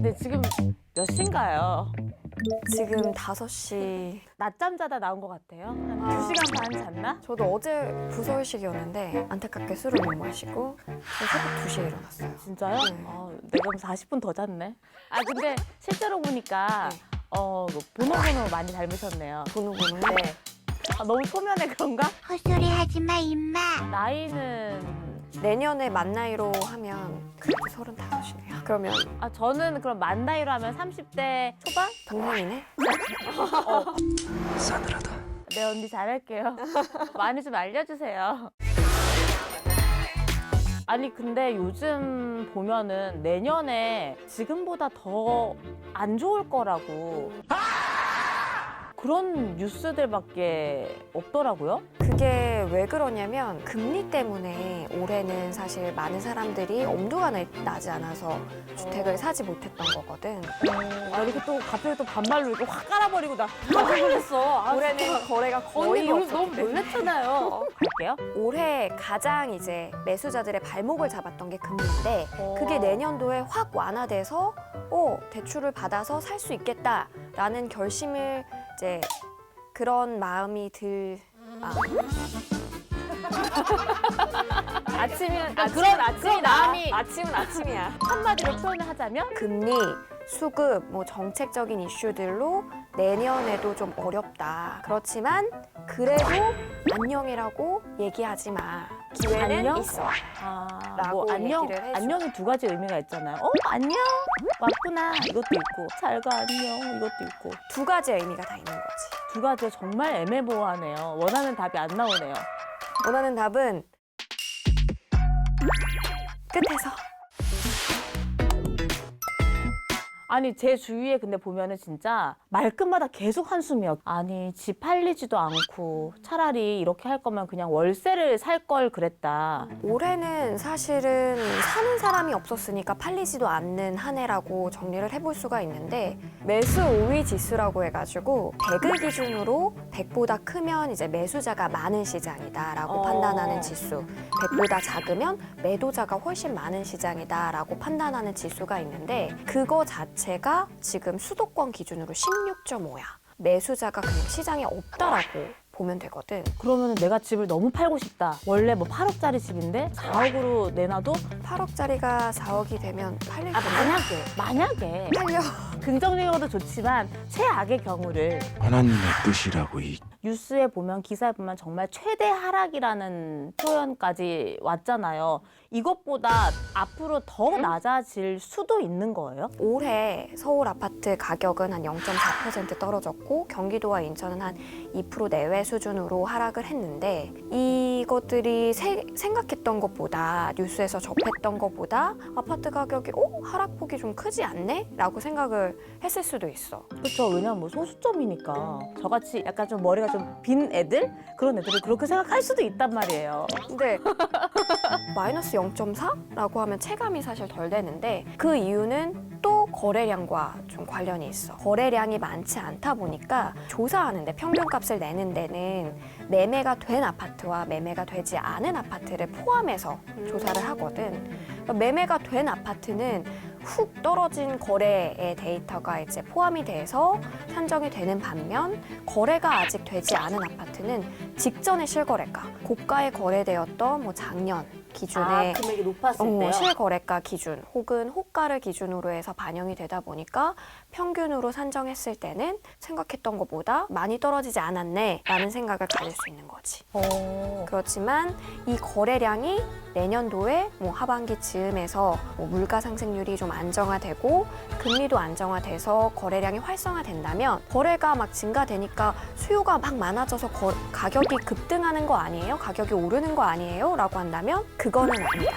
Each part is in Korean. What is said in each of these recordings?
근데 지금 몇 시인가요? 지금 5시. 낮잠 자다 나온 것 같아요. 한 2시간 반 잤나? 저도 어제 부서의식이었는데 안타깝게 술을 못 마시고 새벽 2시에 일어났어요. 진짜요? 네. 내가 그럼 40분 더 잤네. 근데 실제로 보니까 네. 보노보노 많이 닮으셨네요. 보노보노. 네. 너무 초면에 그런가? 헛소리 하지 마, 임마. 나이는 내년에 만 나이로 하면 그래도 35이네요. 그러면 저는 그럼 만 나이로 하면 30대 초반? 당연이네. 싸늘하다. 네 언니 잘할게요. 많이 좀 알려주세요. 아니 근데 요즘 보면은 내년에 지금보다 더 안 좋을 거라고 그런 뉴스들밖에 없더라고요. 그게 왜 그러냐면 금리 때문에 올해는 사실 많은 사람들이 엄두가 나지 않아서 주택을 사지 못했던 거거든. 이렇게 또 갑자기 또 반말로 이렇게 확 깔아버리고 나 깜짝 놀랐어. 올해는 거래가 거의 언니 없었기 너무 때문에. 놀랐잖아요. 갈게요. 올해 가장 이제 매수자들의 발목을 잡았던 게 금리인데 그게 내년도에 확 완화돼서 대출을 받아서 살 수 있겠다라는 결심을 이제 그런 마음이 아침은 그런 마음이 아침은 아침이야. 한마디로 표현을 하자면 금리, 수급, 뭐 정책적인 이슈들로 내년에도 좀 어렵다. 그렇지만 그래도 안녕이라고 얘기하지 마. 기회는 안녕? 있어. 뭐 안녕, 얘기를 해줘. 안녕이 두 가지 의미가 있잖아요. 안녕 왔구나 이것도 있고 잘 가 안녕 이것도 있고 두 가지 의미가 다 있는 거지. 두 가지가 정말 애매모호하네요. 원하는 답이 안 나오네요. 원하는 답은 끝에서. 아니 제 주위에 근데 보면은 진짜 말끝마다 계속 한숨이요. 아니 집 팔리지도 않고 차라리 이렇게 할 거면 그냥 월세를 살 걸 그랬다. 올해는 사실은 사는 사람이 없었으니까 팔리지도 않는 한 해라고 정리를 해볼 수가 있는데 매수 우위 지수라고 해가지고 100을 기준으로 100보다 크면 이제 매수자가 많은 시장이다라고 판단하는 지수, 100보다 작으면 매도자가 훨씬 많은 시장이다라고 판단하는 지수가 있는데 그거 자체가 지금 수도권 기준으로 16.5야. 매수자가 그냥 시장에 없다라고 보면 되거든. 그러면은 내가 집을 너무 팔고 싶다. 원래 뭐 8억짜리 집인데 4억으로 내놔도 8억짜리가 4억이 되면 팔릴 거야. 만약에 팔려. 긍정적으로도 좋지만 최악의 경우를 하나님의 뜻이라고 이 뉴스에 보면 기사에 보면 정말 최대 하락이라는 표현까지 왔잖아요. 이것보다 앞으로 더 낮아질 수도 있는 거예요? 올해 서울 아파트 가격은 한 0.4% 떨어졌고 경기도와 인천은 한 2% 내외 수준으로 하락을 했는데 이것들이 생각했던 것보다 뉴스에서 접했던 것보다 아파트 가격이 하락폭이 좀 크지 않네? 라고 생각을 했을 수도 있어. 그렇죠. 왜냐면 뭐 소수점이니까 저같이 약간 좀 머리가 좀 빈 애들? 그런 애들을 그렇게 생각할 수도 있단 말이에요. 근데 마이너스 0.4라고 하면 체감이 사실 덜 되는데 그 이유는 또 거래량과 좀 관련이 있어. 거래량이 많지 않다 보니까 조사하는데 평균값을 내는 데는 매매가 된 아파트와 매매가 되지 않은 아파트를 포함해서 조사를 하거든. 그러니까 매매가 된 아파트는 훅 떨어진 거래의 데이터가 이제 포함이 돼서 산정이 되는 반면 거래가 아직 되지 않은 아파트는 직전의 실거래가 고가에 거래되었던 뭐 작년 기준에 금액이 높았을 때요? 실거래가 기준 혹은 호가를 기준으로 해서 반영이 되다 보니까 평균으로 산정했을 때는 생각했던 것보다 많이 떨어지지 않았네 라는 생각을 가질 수 있는 거지. 그렇지만 이 거래량이 내년도에 뭐 하반기 즈음에서 뭐 물가 상승률이 좀 안정화되고 금리도 안정화돼서 거래량이 활성화된다면 거래가 막 증가되니까 수요가 막 많아져서 가격이 급등하는 거 아니에요? 가격이 오르는 거 아니에요? 라고 한다면 그거는 아니다.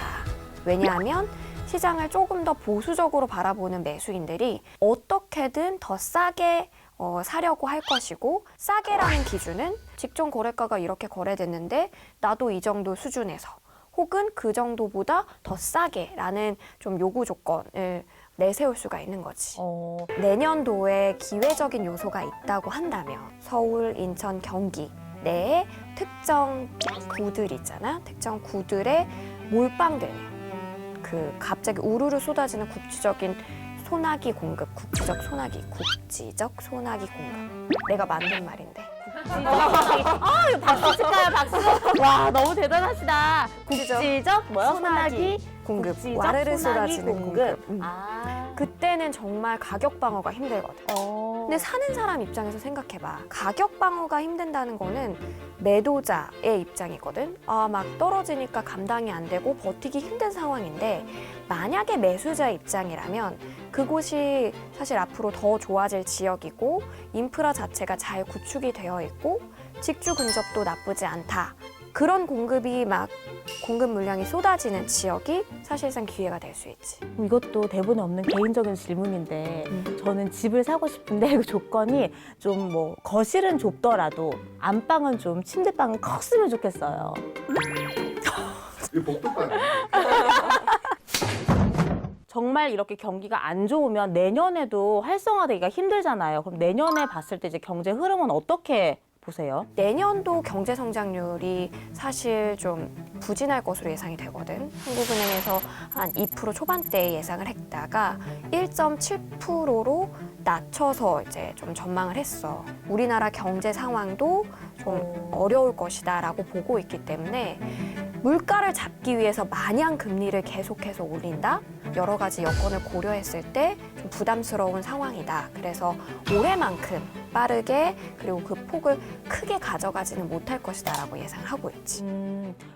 왜냐하면 시장을 조금 더 보수적으로 바라보는 매수인들이 어떻게든 더 싸게 사려고 할 것이고 싸게라는 기준은 직전 거래가가 이렇게 거래됐는데 나도 이 정도 수준에서 혹은 그 정도보다 더 싸게라는 좀 요구 조건을 내세울 수가 있는 거지. 내년도에 기회적인 요소가 있다고 한다면 서울, 인천, 경기 내에 특정 구들 있잖아. 특정 구들의 몰빵되는 그 갑자기 우르르 쏟아지는 국지적인 소나기 공급, 국지적 소나기 공급. 내가 만든 말인데. 아, 이거 박수 칠까요, 박수? 와, 너무 대단하시다. 국지적 뭐요? 소나기 공급. 국지적 와르르 소나기 쏟아지는 공급. 아, 그때는 정말 가격 방어가 힘들거든. 근데 사는 사람 입장에서 생각해봐. 가격 방어가 힘든다는 거는 매도자의 입장이거든. 아, 막 떨어지니까 감당이 안 되고 버티기 힘든 상황인데 만약에 매수자 입장이라면 그곳이 사실 앞으로 더 좋아질 지역이고 인프라 자체가 잘 구축이 되어 있고 직주 근접도 나쁘지 않다. 그런 공급이 막 공급 물량이 쏟아지는 지역이 사실상 기회가 될 수 있지. 이것도 대본에 없는 개인적인 질문인데 저는 집을 사고 싶은데 그 조건이 좀 뭐 거실은 좁더라도 안방은 좀 침대방은 컸으면 좋겠어요. 이 복도방. 정말 이렇게 경기가 안 좋으면 내년에도 활성화되기가 힘들잖아요. 그럼 내년에 봤을 때 이제 경제 흐름은 어떻게 보세요? 내년도 경제 성장률이 사실 좀 부진할 것으로 예상이 되거든. 한국은행에서 한 2% 초반대에 예상을 했다가 1.7%로 낮춰서 이제 좀 전망을 했어. 우리나라 경제 상황도 좀 어려울 것이다라고 보고 있기 때문에 물가를 잡기 위해서 마냥 금리를 계속해서 올린다? 여러 가지 여건을 고려했을 때 좀 부담스러운 상황이다. 그래서 올해만큼 빠르게 그리고 그 폭을 크게 가져가지는 못할 것이다라고 예상을 하고 있지.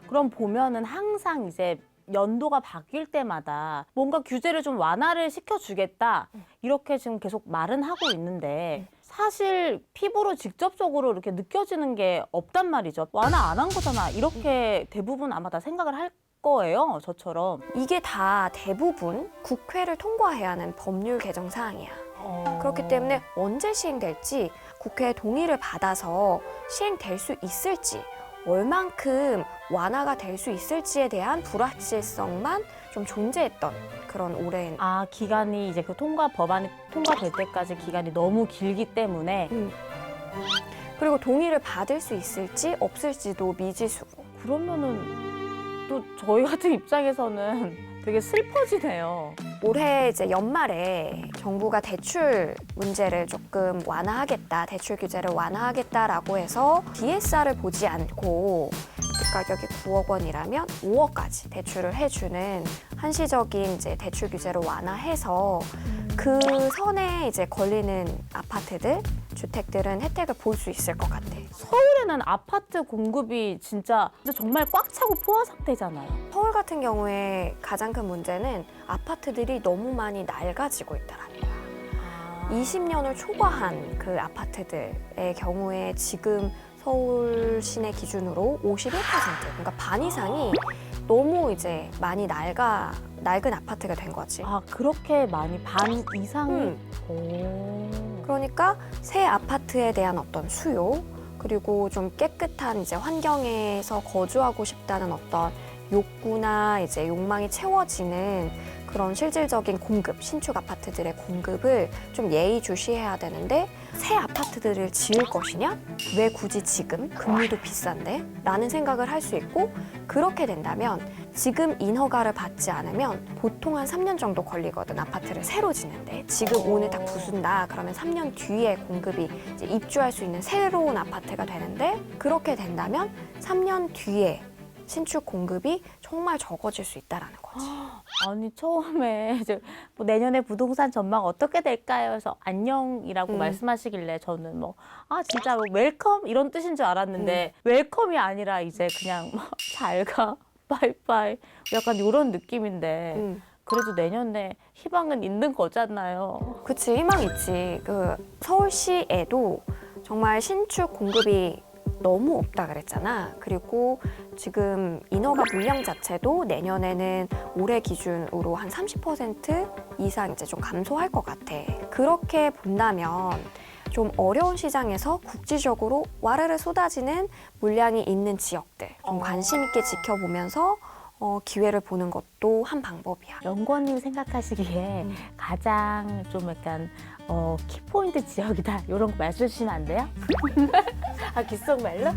그럼 보면은 항상 이제 연도가 바뀔 때마다 뭔가 규제를 좀 완화를 시켜주겠다 이렇게 지금 계속 말은 하고 있는데 사실 피부로 직접적으로 이렇게 느껴지는 게 없단 말이죠. 완화 안 한 거잖아. 이렇게 대부분 아마 다 생각을 할 거예요. 저처럼. 이게 다 대부분 국회를 통과해야 하는 법률 개정 사항이야. 그렇기 때문에 언제 시행될지 국회의 동의를 받아서 시행될 수 있을지 얼만큼 완화가 될 수 있을지에 대한 불확실성만 좀 존재했던 그런 오랜 아, 기간이 이제 그 법안이 통과될 때까지 기간이 너무 길기 때문에 그리고 동의를 받을 수 있을지 없을지도 미지수고. 그러면은 또 저희 같은 입장에서는 되게 슬퍼지네요. 올해 이제 연말에 정부가 대출 문제를 조금 완화하겠다, 대출 규제를 완화하겠다라고 해서 DSR을 보지 않고 가격이 9억 원이라면 5억까지 대출을 해주는 한시적인 이제 대출 규제를 완화해서 그 선에 이제 걸리는 아파트들, 주택들은 혜택을 볼 수 있을 것 같아. 서울에는 아파트 공급이 진짜 정말 꽉 차고 포화 상태잖아요. 서울 같은 경우에 가장 큰 문제는 아파트들이 너무 많이 낡아지고 있다라는 거야. 20년을 초과한 그 아파트들의 경우에 지금 서울 시내 기준으로 51%, 그러니까 반 이상이 너무 이제 많이 낡은 아파트가 된 거지. 아, 그렇게 많이 반 이상이? 오. 그러니까 새 아파트에 대한 어떤 수요, 그리고 좀 깨끗한 이제 환경에서 거주하고 싶다는 어떤 욕구나 이제 욕망이 채워지는 그런 실질적인 공급, 신축 아파트들의 공급을 좀 예의주시해야 되는데 새 아파트들을 지을 것이냐? 왜 굳이 지금? 금리도 비싼데? 라는 생각을 할 수 있고 그렇게 된다면 지금 인허가를 받지 않으면 보통 한 3년 정도 걸리거든, 아파트를 새로 짓는데. 지금 오늘 딱 부순다 그러면 3년 뒤에 공급이 이제 입주할 수 있는 새로운 아파트가 되는데 그렇게 된다면 3년 뒤에 신축 공급이 정말 적어질 수 있다는 거지. 아니, 처음에 이제 뭐 내년에 부동산 전망 어떻게 될까요? 해서 안녕이라고 말씀하시길래 저는 뭐, 아, 진짜 뭐 웰컴 이런 뜻인 줄 알았는데 웰컴이 아니라 이제 그냥 뭐 잘 가, 바이바이 약간 이런 느낌인데 그래도 내년에 희망은 있는 거잖아요. 그치, 희망 있지. 그 서울시에도 정말 신축 공급이 너무 없다 그랬잖아. 그리고 지금 인허가 물량 자체도 내년에는 올해 기준으로 한 30% 이상 이제 좀 감소할 것 같아. 그렇게 본다면 좀 어려운 시장에서 국지적으로 와르르 쏟아지는 물량이 있는 지역들 좀 관심 있게 지켜보면서 기회를 보는 것도 한 방법이야. 연구원님 생각하시기에 가장 좀 약간 키포인트 지역이다 이런 거 말씀해 주시면 안 돼요? 아, 귓속말로?